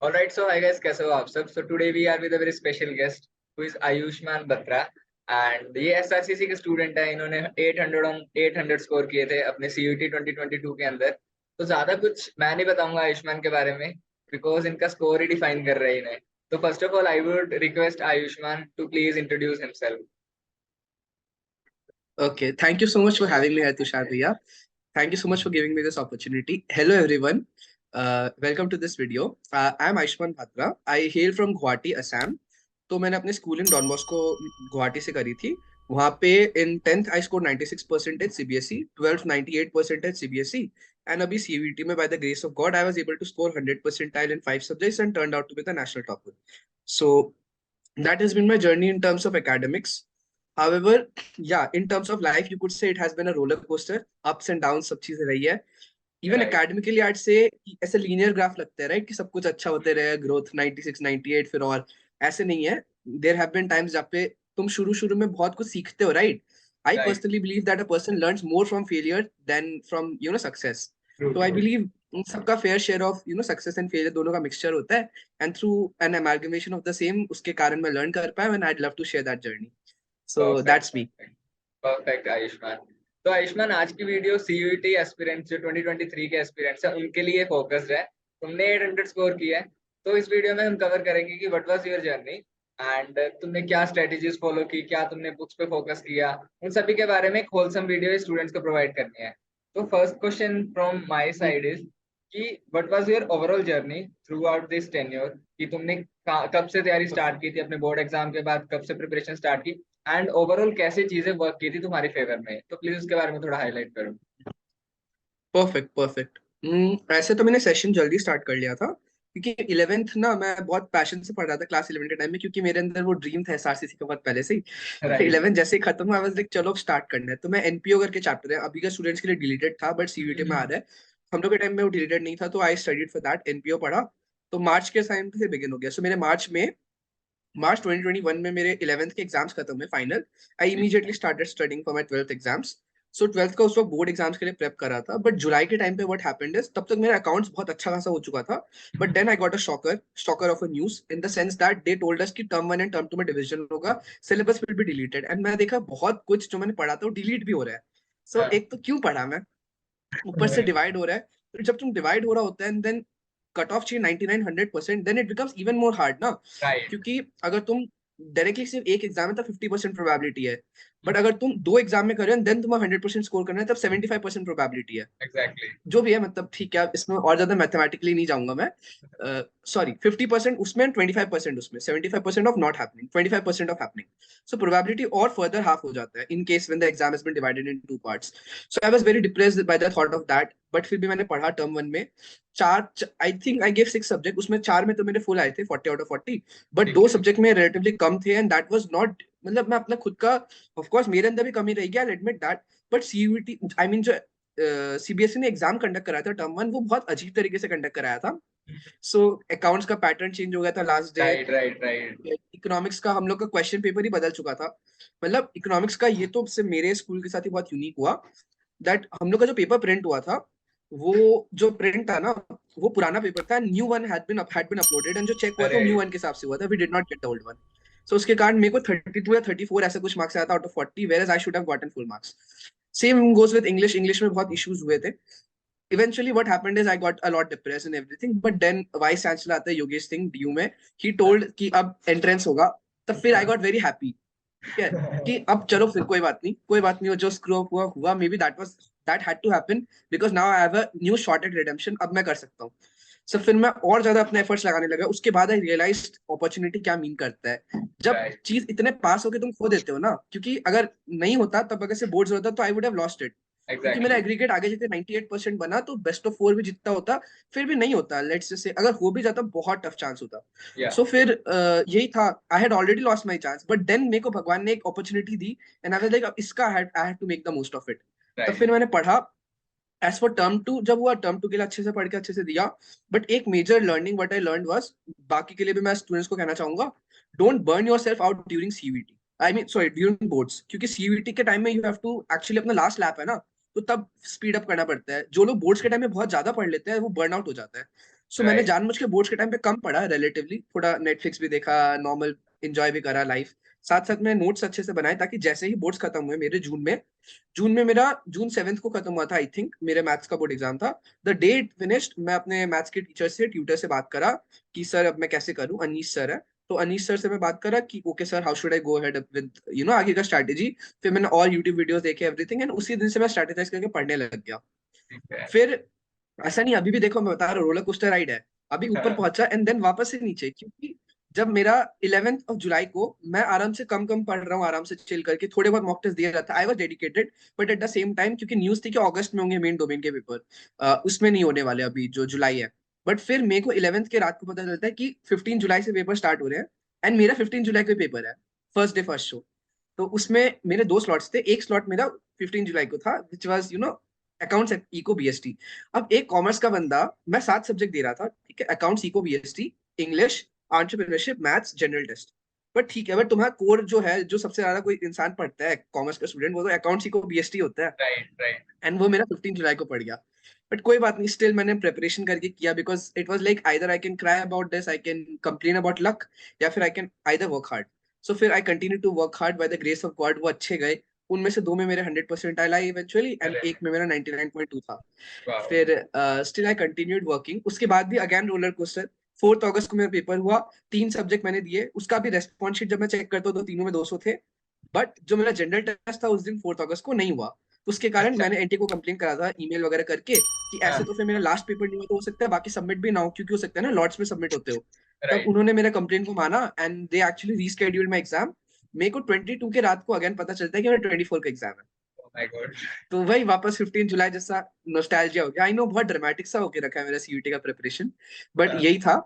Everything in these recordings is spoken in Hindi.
Alright, so hi guys, कैसे हो आप सब? So today we are with a very special guest who is Ayushman Batra and ये एसआरसीसी के स्टूडेंट है। इन्होंने 800 स्कोर किए थे अपने सीयूटी 2022 के अंदर। तो ज्यादा कुछ मैं नहीं बताऊंगा आयुष्मान के बारे में बिकॉज इनका स्कोर ही डिफाइन कर रहे हैं इन्हें। तो first of all I would request Ayushman to please introduce himself. Okay, thank you so much for having me here, Tushar Bhaiya. Thank you so much for giving me this opportunity. Hello, everyone. Welcome to this video. I'm Aishman Bhatra. I hail from Guwahati, Assam. तो मैंने अपनी स्कूलिंग डॉन बॉस्को गुवाहाटी से करी थी। वहाँ पे in 10th I score 96% CBSE, 12th 98% CBSE, and अभी सीयूईटी में by the grace of God I was able to score 100% in 5 subjects and turned out to be the national topper. So that has been my journey in terms of academics. However, yeah, in terms of life, you could say it has been a roller coaster, ups and downs, सब चीजें रही है. Even right academically, I'd say ऐसे linear graph लगता है, right? कि सब कुछ अच्छा होते रहे, growth 96, 98 फिर और ऐसे नहीं है. There have been times जहाँ पे तुम शुरू में बहुत कुछ सीखते हो, right? I right personally believe that a person learns more from failure than from success. True So I true believe सबका fair share of success and failure दोनों का mixture होता है, and through an amalgamation of the same उसके कारण मैं learn कर पाया, and I'd love to share that journey. So perfect that's me. Perfect perfect Ayushman. तो आयुष्मान आज की वीडियो सीयूईटी एस्पिरेंट्स जो 2023 के एस्पिरेंट्स हैं उनके लिए फोकस्ड है। तुमने 800 स्कोर किया है। तो इस वीडियो में हम कवर करेंगे कि what was your journey and तुमने क्या स्ट्रेटेजीज फॉलो की, क्या तुमने बुक्स पे फोकस किया, उन सभी के बारे में एक होलसम वीडियो स्टूडेंट्स को प्रोवाइड करनी है। तो first question from my side is कि what was your overall journey throughout this tenure, कि तुमने कब से तैयारी स्टार्ट की थी अपने बोर्ड एग्जाम के बाद, कब से प्रिपरेशन स्टार्ट की एंड ओवरऑल कैसे चीजें वर्क की थी तुम्हारे फेवर में। तो प्लीज उसके बारे में थोड़ा हाईलाइट करो। Perfect perfect. ऐसे तो मैंने सेशन जल्दी स्टार्ट कर लिया था, क्योंकि 11th ना मैं बहुत पैशन से पढ़ रहा था क्लास 11 के टाइम में, क्योंकि मेरे अंदर वो ड्रीम था एसआरसीसी का बहुत पहले से ही. तो राइट 11 जैसे ही खत्म हुआ, आई वाज लाइक चलो अब स्टार्ट करना है. तो मैं एनपीओ करके चैप्टर है अभी का स्टूडेंट्स के लिए डिलीटेड था, बट सीयूटी में आ रहा है. हम लोग के टाइम में वो डिलीटेड नहीं था, तो I studied for that, NPO पढ़ा. तो मार्च के टाइम से बिगिन हो गया. सो मेरे मार्च 2021 में मेरे 11th के एग्जाम्स खत्म हुए final. I immediately started studying for my 12th exams. So 12th का उस वक्त बोर्ड एग्जाम्स के लिए प्रेप कर रहा था, बट जुलाई के टाइम पे व्हाट हैपेंड इज तब तक मेरा अकाउंट्स बहुत अच्छा खासा हो चुका था. But then I got a shocker of a news in the sense that they told us कि टर्म 1 एंड टर्म 2 में डिवीजन होगा, syllabus will be deleted. And मैं देखा बहुत कुछ जो मैंने पढ़ा था वो डिलीट भी हो रहा है. सो एक तो क्यों पढ़ा मैं, ऊपर से डिवाइड हो रहा है. तो जब तुम डिवाइड हो रहा होता है एंड देन कट ऑफ चाहिए 99-100%, then it becomes even more hard ना. राइट क्योंकि अगर तुम डायरेक्टली सिर्फ एक एग्जाम है तो 50% प्रोबेबिलिटी है, बट अगर तुम दो एग्जाम में कर रहे हो देन तुम्हें 100% स्कोर करना है, तब 75% प्रोबेबिलिटी है. एग्जैक्टली जो भी है, मतलब ठीक है, इसमें और ज्यादा मैथमेटिकली नहीं जाऊंगा मैं. सॉरी, 50% उसमें, 25% उसमें, 75% of not happening, 25% of happening. So probability और फर्दर हाफ हो जाता है in case when the exam has been divided in two parts. So I was very depressed by the thought of that, but फिर भी मैंने पढ़ा टर्म वन में. चार, I think I give 6 subject, उसमें चार में तो मेरे फुल आए थे 40 आउट ऑफ 40, बट ठीक दो है। सब्जेक्ट में रिलेटिवली कम थे, एंड दैट वाज नॉट, मतलब मैं अपना खुद का, ऑफ कोर्स मेरे अंदर भी कमी रहेगी, I admit that. But CUET, I mean जो सीबीएसई ने एग्जाम कंडक्ट कराया था टर्म वन, वो बहुत अजीब तरीके से कंडक्ट कराया था. सो अकाउंट्स का पैटर्न चेंज हो गया था last day. Right right right economics का हम लोग का क्वेश्चन पेपर ही बदल चुका था. मतलब इकोनॉमिक्स का ये तो सिर्फ मेरे स्कूल के साथ ही बहुत यूनिक हुआ, दैट हम लोग का जो पेपर प्रिंट हुआ था, वो जो प्रिंट था ना, वो पुराना पेपर था. New one had been uploaded, and जो चेक हुआ था वो अरे न्यू वन के हिसाब से हुआ था. We did not get the old one. So उसके कारण मेरे को 32 या 34 ऐसा कुछ मार्क्स आया था out of 40, whereas I should have gotten full marks. Same goes with English. English में बहुत इश्यूज हुए थे. Eventually what happened is I got a lot depressed and everything, but then vice chancellor आते योगेश सिंह डीयू में, he told कि अब एंट्रेंस होगा. तब फिर I got very happy, ठीक है, कि अब चलो फिर कोई बात नहीं, कोई बात नहीं, वो जो स्क्रू अप हुआ हुआ, maybe that had to happen, because now I have a new shot at redemption, अब मैं कर सकता हूँ. सो फिर मैं और ज्यादा अपने एफर्ट्स लगाने लगा. उसके बाद आई रियलाइज अपॉर्चुनिटी क्या मीन करता है. जब राइट चीज इतने पास होके तुम खो देते हो ना, क्योंकि अगर नहीं होता, तब अगर से बोर्ड्स होता तो I would have lost it. क्योंकि मेरा एग्जैक्टली एग्रीगेट आगे जाके 98% बना, तो बेस्ट ऑफ 4 भी जितना होता, फिर भी नहीं होता. लेट्स से अगर हो भी जाता बहुत टफ चांस होता. या सो फिर यही था. I had already lost my chance, but then मेरे को भगवान ने एक अपॉर्चुनिटी दी, एंड आई वाज लाइक अब इसका I had to make the most of it. तब राइट फिर मैंने पढ़ा. एज फॉर टर्म टू जब हुआ, टर्म टू के लिए अच्छे से पढ़ के अच्छे से दिया. बट एक major learning what I learn was, बाकी के लिए भी मैं स्टूडेंट्स को कहना चाहूंगा, don't burn yourself out during CVT, I mean sorry during boards. क्योंकि सीवीटी के टाइम में यू हैव टू एक्चुअली, अपना लास्ट लैप है ना, तो तब स्पीड अप करना पड़ता है. जो लोग बोर्ड्स के टाइम में बहुत ज्यादा पढ़ लेते हैं वो बर्न आउट हो जाता है. सो मैंने राइट। जानबूझ के बोर्ड्स के टाइम पे कम पढ़ा रिलेटिवली, थोड़ा नेटफ्लिक्स भी देखा, नॉर्मल एंजॉय भी करा लाइफ। साथ साथ मैं नोट्स अच्छे से बनाए ताकि जैसे ही बोर्ड्स खत्म हुए मेरे जून में मेरा जून 7 को खत्म हुआ था आई थिंक, मेरे मैथ्स का बोर्ड एग्जाम था। द डे इट फिनिश्ड मैं अपने मैथ्स के टीचर से ट्यूटर से बात करा कि सर अब मैं कैसे करूं, अनीश सर है। तो अनीश सर से मैं बात करा कि okay sir how should I go ahead with आगे का स्ट्रैटेजी। फिर मैंने और यूट्यूब वीडियोस देखे एवरीथिंग, एंड उसी दिन से मैं स्ट्रैटेजाइज करके पढ़ने लग गया। ठीक है। फिर ऐसा नहीं, अभी भी देखो मैं बता रहा हूँ रोलर कोस्टर राइड है। अभी ऊपर हाँ। पहुंचा एंड देन वापस से नीचे, क्योंकि जब मेरा 11 जुलाई को मैं आराम से कम कम पढ़ रहा हूँ, आराम से चिल करके थोड़े बहुत मॉक टेस्ट दिया जाता है, I was dedicated. But at the same time क्योंकि न्यूज थी कि अगस्त में होंगे मेन डोमेन के पेपर, उसमें नहीं होने वाले अभी जो जुलाई है। बट फिर मेरे को 11 के रात को पता चलता है कि 15 जुलाई से पेपर स्टार्ट हो रहे हैं, एंड मेरा 15 जुलाई को पेपर है, फर्स्ट डे फर्स्ट शो। तो उसमें मेरे दो स्लॉट्स थे, एक स्लॉट मेरा 15 जुलाई को था which was accounts eco BST. अब एक कॉमर्स का बंदा, मैं 7 सब्जेक्ट दे रहा था, ठीक है, accounts eco BST English entrepreneurship maths general test. But ठीक है, बट तुम्हारा कोर जो है, जो सबसे ज्यादा कोई इंसान पढ़ता है कॉमर्स का स्टूडेंट, वो तो अकाउंट्स इको बीएसटी होता है। Right right. एंड वो मेरा 15 जुलाई को पड़ गया। बट कोई बात नहीं, स्टिल मैंने प्रिपरेशन करके किया, because it was like either I can cry about this, I can complain about luck, या फिर I can either work hard. So फिर I continue to work hard by the grace of God, वो अच्छे गए। उनमें से दो में मेरे 100% आए इवेंचुअली, एंड अरे एक में मेरा 99.2 था। वाह। फिर स्टिल आई कंटिन्यूड वर्किंग, उसके बाद भी अगेन रोलर कोस्टर। 4 अगस्त को मेरा पेपर हुआ, 3 सब्जेक्ट मैंने दिए, उसका भी रेस्पॉन्स शीट जब मैं चेक करता हूँ तो तीनों में 200 थे। बट जो मेरा जनरल टेस्ट था उस दिन 4 अगस्त को नहीं हुआ, तो उसके कारण अच्छा। मैंने एनटी को कंप्लेन करा था ईमेल वगैरह करके कि ऐसे तो हाँ। फिर मेरा लास्ट पेपर नहीं हुआ, तो हो सकता है बाकी सबमिट भी ना हो, क्योंकि हो सकता है ना लॉट्स में सबमिट होते हो। तब राइट। उन्होंने मेरा कंप्लेन को माना and they actually rescheduled my exam. मेरे को 22 के रात को अगेन पता चलता है कि मेरा 24 का एग्जाम है। Oh my God. तो वही वापस 15 जुलाई जैसा नोस्टैल्जिया हो गया। आई नो बहुत ड्रामेटिक सा होके रखा है मेरा सीयूटी का प्रिपरेशन, बट हाँ। यही था।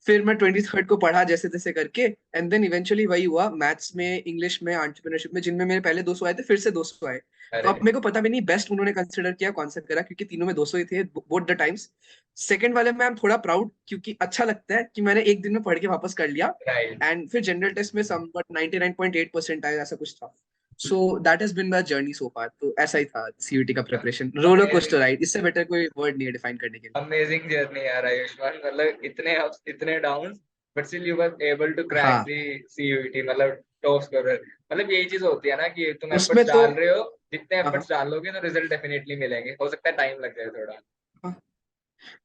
फिर मैं 23 को पढ़ा जैसे तैसे करके, एंड देन इवेंचुअली वही हुआ, मैथ्स में इंग्लिश में एंटरप्रेन्योरशिप में जिनमें मेरे पहले 200 आए थे फिर से 200 आए। तो अरे अब मेरे को पता भी नहीं बेस्ट उन्होंने कंसिडर किया कौन सा करा, क्योंकि तीनों में 200 ही थे बोथ द टाइम्स। सेकंड वाले में आई एम थोड़ा प्राउड, क्योंकि अच्छा लगता है कि मैंने एक दिन में पढ़ के वापस कर लिया। राइट। एंड फिर जनरल टेस्ट में सम बट 99.8% आया, ऐसा कुछ था। So that has been my journey so far. तो ऐसा ही था सीयूटी का preparation, roller coaster amazing. Ride, इससे बेटर कोई वर्ड नहीं है डिफाइन करने के लिए। अमेजिंग जर्नी यार आयुष्मान, मतलब इतने अप्स इतने down, but still you were able to crack हाँ, द सीयूईटी, मतलब टॉप स्कोरर। मतलब यही चीज होती है ना कि तुम उसमें एफर्ट्स तो डाल रहे हो, जितने हाँ एफर्ट्स डालोगे तो रिजल्ट डेफिनेटली मिलेंगे, हो सकता है टाइम लग जाए थोड़ा। हाँ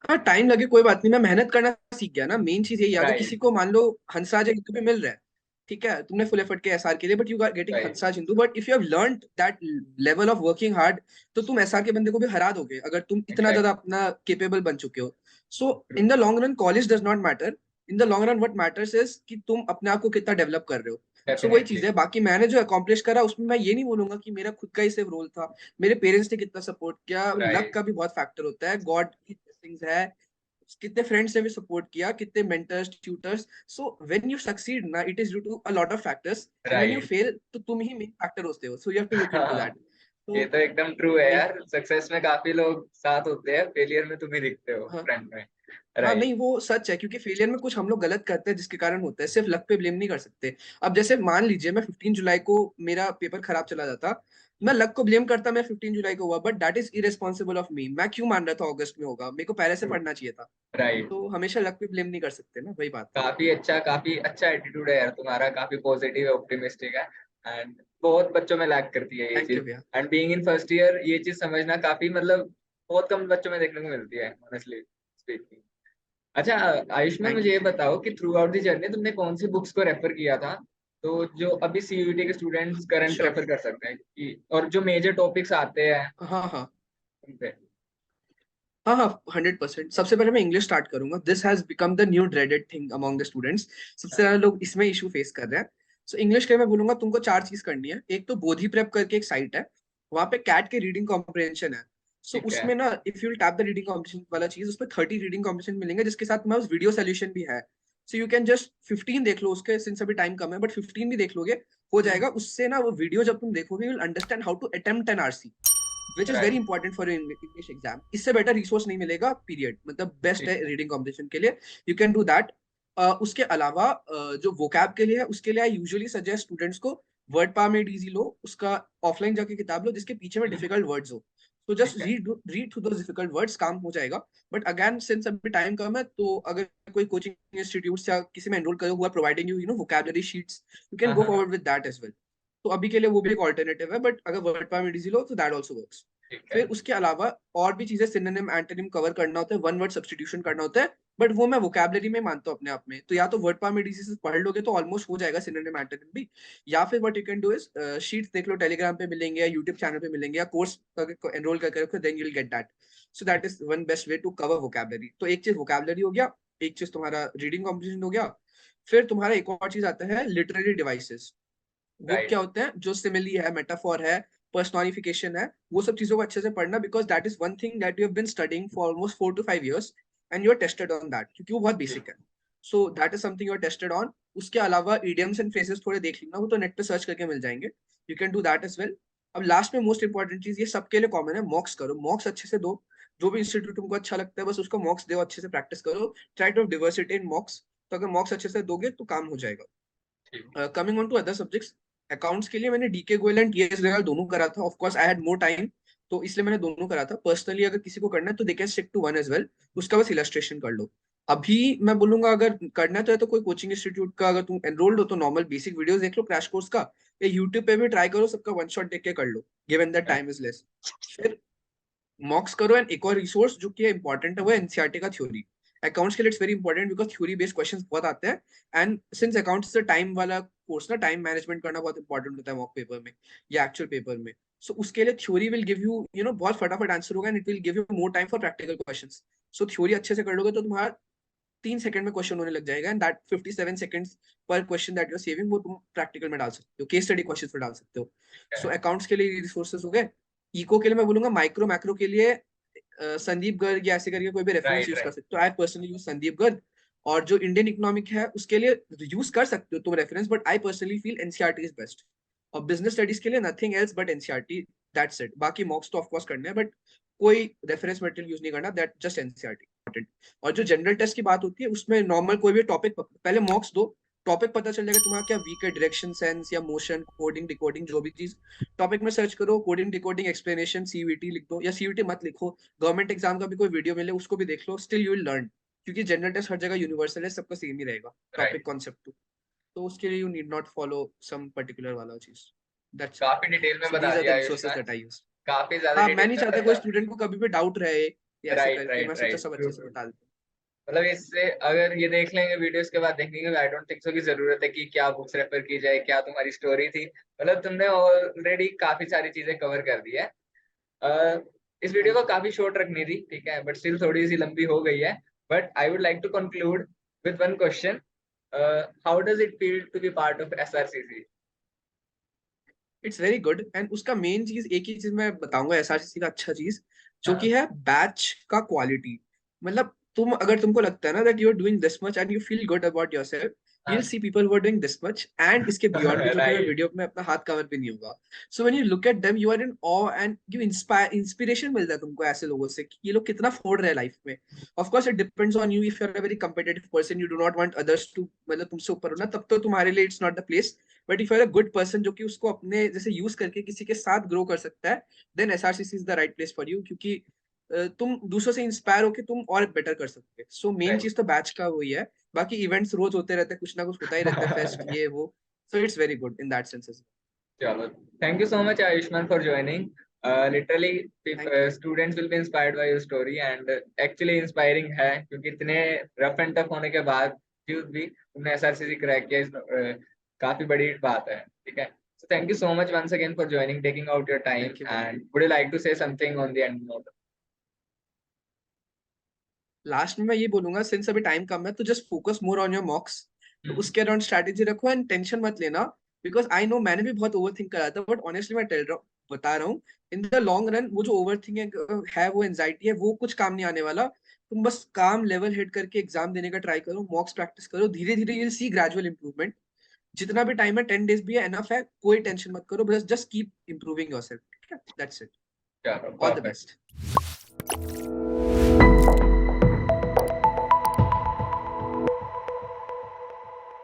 हाँ, टाइम लगे कोई बात नहीं, मैं मेहनत करना सीख गया ना। मेन चीज यही है, अगर किसी राइट को मान लो हंसराज हिंदू भी मिल रहा है, ठीक है, तुमने फुल एफर्ट किया एसआर के लिए, but you are getting right. Hansraj Hindu, but if you have learned that level of working hard, तो तुम एसआर के बंदे को भी हरा दोगे अगर तुम इतना ज्यादा एग्जैक्टली। अपना केपेबल बन चुके हो। So true. In the long run college does not matter, in the long run what matters is कि तुम अपने आप को कितना डेवलप कर रहे हो। सो वही चीज डेफिनेटली। है, बाकी मैंने जो अकॉम्प्लिश करा उसमें मैं ये नहीं बोलूंगा कि मेरा खुद का ही सिर्फ रोल था। मेरे पेरेंट्स ने कितना सपोर्ट किया, लक राइट का भी बहुत फैक्टर होता है, गॉड की ब्लेसिंग्स है, कितने फ्रेंड्स ने भी सपोर्ट किया, कितने mentors tutors. So when you succeed ना, it is due to a lot of factors, and when you right. Fail तो तुम ही मेन फैक्टर होते हो, so you have to look into that. ये तो तो एकदम ट्रू है वही। यार, सक्सेस में काफी लोग साथ होते हैं, फेलियर में तुम ही दिखते हो हाँ फ्रंट में। हाँ, राइट। नहीं वो सच है, क्योंकि फेलियर में कुछ हम लोग गलत करते हैं जिसके कारण होता है, सिर्फ लक पे ब्लेम नहीं कर सकते। अब जैसे मान लीजिए मैं 15 जुलाई को मेरा पेपर खराब चला जाता, मैं लक को ब्लेम करता, मैं 15 जुलाई को हुआ, but that is irresponsible of me. मैं क्यों मान रहा था अगस्त में होगा, मेरे को पहले से पढ़ना चाहिए था। राइट। तो हमेशा लक पे ब्लेम नहीं कर सकते ना, वही बात है। काफी अच्छा एटीट्यूड है यार तुम्हारा, काफी पॉजिटिव है, ऑप्टिमिस्टिक है। एंड बहुत बच्चों में लैक करती है ये थैंक यू चीज। भैया। And being in first year ये चीज समझना काफी, मतलब बहुत कम बच्चों में देखने को मिलती है ऑनेस्टली स्पीकिंग। अच्छा आयुष्मान, थैंक मुझे यू। ये बताओ कि थ्रू आउट द जर्नी तुमने कौन सी बुक्स को रेफर किया था, तो जो अभी सीयूईटी के स्टूडेंट्स करंट श्योर। रेफर कर सकते हैं कि, और जो मेजर टॉपिक्स आते हैं हाँ हाँ उन पे। हाँ हाँ, 100%। सबसे पहले मैं इंग्लिश स्टार्ट करूंगा, this has become the new dreaded thing among the students. सबसे ज्यादा लोग इसमें इशू फेस कर रहे हैं। सो इंग्लिश के मैं बोलूंगा तुमको 4 चीज करनी है। एक तो बोधी प्रेप करके एक साइट है, वहां पे कैट के रीडिंग कॉम्प्रिहेंशन है। सो ठीक है। उसमें ना if you tap the reading comprehension वाला चीज, उसमें 30 रीडिंग कॉम्प्रिहेंशन मिलेंगे, जिसके साथ में उस वीडियो सोल्यूशन भी है। सो यू कैन जस्ट 15 देख लो उसके, सिंस अभी टाइम कम है, बट 15 भी देख लोगे हो जाएगा उससे ना। वो वीडियो जब तुम देखोगे you will understand how to attempt an RC, which is very right. Important for English exam. इससे बेटर रिसोर्स नहीं मिलेगा पीरियड, मतलब बेस्ट ठीक है है। रीडिंग कॉम्पिटिशन के लिए। You can do that. उसके अलावा जो वोकैब के लिए है, उसके लिए आई यूजुअली सजेस्ट स्टूडेंट्स को वर्ड पावर मेड इजी लो, उसका ऑफलाइन जाके किताब लो जिसके पीछे में डिफिकल्ट वर्ड्स हो। तो जस्ट ठीक है। रीड थ्रू दोस डिफिकल्ट वर्ड्स, काम हो जाएगा। बट अगेन सिंस अभी टाइम कम है, तो अगर कोई कोचिंग इंस्टीट्यूट या किसी में एनरोल करो हुआ providing you vocabulary sheets, you can हाँ गो हाँ forward with that as well. तो अभी के लिए वो भी एक ऑल्टरनेटिव है, बट अगर वर्ड पाम इजी लो तो दैट आल्सो वर्क्स। ठीक है। फिर उसके अलावा और भी चीजें, सिनोनिम एंटोनिम कवर करना होता है, वन वर्ड सब्स्टिट्यूशन करना होता है, बट वो मैं वोकैबुलरी में मानता हूँ अपने आप में। तो या तो वर्ड पाम से पढ़ लोगे तो ऑलमोस्ट हो जाएगा सिनोनिम एंटोनिम भी, या फिर what you can do is sheets देख लो, टेलीग्राम पे मिलेंगे या यूट्यूब चैनल पे मिलेंगे, या कोर्स एनरोल करके रखो, then you will get that. So that is one best way to cover vocabulary. तो एक चीज वोकैबुलरी हो गया, एक चीज तुम्हारा रीडिंग कॉम्प्रिहेंशन हो गया। फिर तुम्हारा एक और चीज आता है लिटरेरी डिवाइसेस। वो क्या राइट। होते हैं, जो सिमिली है, मेटाफोर है, पर्सनॉनिफिकेशन है, वो सब चीजों को अच्छे से पढ़ना, because that is one thing that you have been studying for almost 4 to 5 years and you are tested on that, क्योंकि वो बहुत बेसिक है। So that is something you are tested on. उसके अलावा इडियम्स एंड फ्रेजेस थोड़े देख लेना, वो तो नेट पे सर्च करके मिल जाएंगे, you can do that as well. अब लास्ट में मोस्ट इंपॉर्टेंट चीज, ये सबके लिए कॉमन है, मॉक्स करो, मॉक्स अच्छे से दो। जो भी इंस्टीट्यूट तुमको अच्छा लगता है बस उसको मॉक्स दो, अच्छे से प्रैक्टिस करो, try to diversity in mocks. तो अगर मॉक्स अच्छे से दोगे तो काम हो जाएगा। ठीक। Coming on to other subjects, accounts के लिए मैंने DK Goyal and TS Grewal दोनों करा था। Of course I had more time, तो इसलिए मैंने दोनों करा था। पर्सनली अगर किसी को करना है तो they can stick to one as well, उसका बस इलस्ट्रेशन कर लो। अभी मैं बोलूंगा अगर करना है तो, कोई कोचिंग इंस्टीट्यूट का अगर तुम एनरोल्ड हो तो नॉर्मल बेसिक वीडियोस देख लो क्रैश कोर्स का, या यूट्यूब पे भी ट्राई करो, सबका वन शॉट देख के कर लो, given that time is less. फिर मॉक्स करो, एंड एक और रिसोर्स जो कि इंपॉर्टेंट है वो एनसीईआरटी का थ्योरी। अकाउंट्स के लिए it's very important because theory based questions बहुत आते हैं, एंड सिंस अकाउंट्स टाइम वाला कोर्स ना, टाइम मैनेजमेंट करना बहुत इंपॉर्टेंट होता है मॉक पेपर में या एक्चुअल पेपर में। सो उसके लिए थ्योरी विल गिव यू बहुत फटाफट आंसर होगा, and it will give you more time for practical questions. So theory अच्छे से कर लोगे तो तुम्हारा 3 सेकंड में क्वेश्चन होने लग जाएगा, एंड दैट 57 seconds पर question that you are saving, वो तुम प्रैक्टिकल में डाल सकते हो, केस स्टडी क्वेश्चन में डाल सकते हो। सो अकाउंट्स के लिए रिसोर्सेज हो गए। इको के लिए मैं बोलूंगा माइक्रो मैक्रो के लिए संदीप गर्ग या ऐसे करके कोई भी रेफरेंस राइट यूज कर राइट। सकते हो। I personally use Sandeep Garg. और जो इंडियन इकोनॉमिक है उसके लिए यूज कर सकते हो तुम reference, but I personally feel NCERT is best. और बिजनेस स्टडीज के लिए nothing else but NCERT, that's it. बाकी मॉक्स तो ऑफ कोर्स करने हैं, बट कोई रेफरेंस मटेरियल यूज नहीं करना, दैट जस्ट एनसीईआरटी। और जो जनरल टेस्ट की बात होती है उसमें नॉर्मल कोई भी टॉपिक पहले मॉक्स दो, टॉपिक पता चल जाएगा तुम्हारा क्या वीक है, डायरेक्शन सेंस या मोशन, कोडिंग डिकोडिंग, जो भी चीज टॉपिक में सर्च करो, कोडिंग डिकोडिंग एक्सप्लेनेशन सीवीटी लिख दो, या सीवीटी मत लिखो, गवर्नमेंट एग्जाम का भी कोई वीडियो मिले उसको भी देख लो, स्टिल यू विल लर्न, क्योंकि जनरल टेस्ट हर जगह यूनिवर्सल है, सबका सेम ही रहेगा राइट। Topic concept. तो उसके लिए you need not follow some particular वाला चीज, दैट्स इट। काफी डिटेल में सो बता दीज आर दिया the resources Ayushman. That I use. काफी ज्यादा हाँ, मैं डिटेल नहीं में चाहता कोई बता। स्टूडेंट को कभी भी डाउट रहे या ऐसे राइट करके, राइट मैं सोचा राइट, सब ट्रू अच्छे से ट्रू। बता देता मतलब इससे अगर ये देख लेंगे वीडियोस के बाद, देखेंगे आई डोंट थिंक सो की जरूरत है कि क्या बुक्स रेफर की जाए, क्या तुम्हारी स्टोरी थी। मतलब तुमने ऑलरेडी काफी सारी चीजें कवर कर दी है। अ, इस हूँ। वीडियो को काफी शॉर्ट रखनी थी, ठीक है, बट स्टिल थोड़ी सी लंबी हो गई है। But I would like to conclude with one question. How does it feel to be part of SRCC? It's very good, and उसका मेन चीज एक ही चीज मैं बताऊंगा एसआरसीसी का अच्छा चीज, जो कि हाँ। है बैच का क्वालिटी। मतलब तुम अगर तुमको लगता है ना that you are doing this much and you feel good about yourself, you will हाँ। See people who are doing this much and इसके बियॉन्ड भी, जो कि मैं राइट। वीडियो में अपना हाथ कवर भी नहीं होगा। So when you look at them you are in awe, and you inspire, inspiration मिलता है तुमको ऐसे लोगों से कि ये लोग कितना फोड़ रहे हैं लाइफ में। Of course it depends on you, if you are a very competitive person, you do not want others to मतलब तुमसे ऊपर होना, तब तो तुम्हारे लिए it's not the place. But if you are a good person जो कि उसको अपने जैसे यूज करके किसी के साथ ग्रो कर सकता है, then SRCC is the right place for you, क्योंकि तुम दूसरों से इंस्पायर होके तुम और बेटर कर सकते हो। So main right. चीज तो बैच का वही है। बाकी इवेंट्स रोज होते रहते हैं, कुछ ना कुछ होता ही रहता है, फेस्ट ये वो। So it's very good in that sense. चलो, thank you so much Ayushman for joining. Literally thank you. Students will be inspired by your story, and actually inspiring है, क्योंकि इतने रफ एंड टफ होने के बाद भी तुमने एसआरसीसी क्रैक किया, काफी बड़ी बात है, ठीक है। So thank you so much once again for joining, taking out your time, thank you bro. And would you like to say something on the end note? Last में मैं ये बोलूंगा, सिंस अभी टाइम कम है तो just focus more on your मॉक्स। तो उसके अराउंड स्ट्रैटेजी रखो एंड टेंशन मत लेना, बिकॉज आई नो मैंने भी बहुत ओवर थिंक करा था, बट ऑनेस्टली मैं बता रहा हूँ, इन द लॉन्ग रन वो जो ओवर थिंकिंग है, वो एंजाइटी है, वो कुछ काम नहीं आने वाला। तुम बस काम लेवल हेड करके एग्जाम देने का ट्राई करो, मॉक्स प्रैक्टिस करो, धीरे धीरे you will see gradual improvement. जितना भी टाइम है, 10 days भी है, एनफ है, कोई टेंशन मत करो, बस जस्ट कीप इंप्रूविंग योरसेल्फ, ठीक है, दैट्स इट। चलो, ऑल द परफेक्ट। बेस्ट।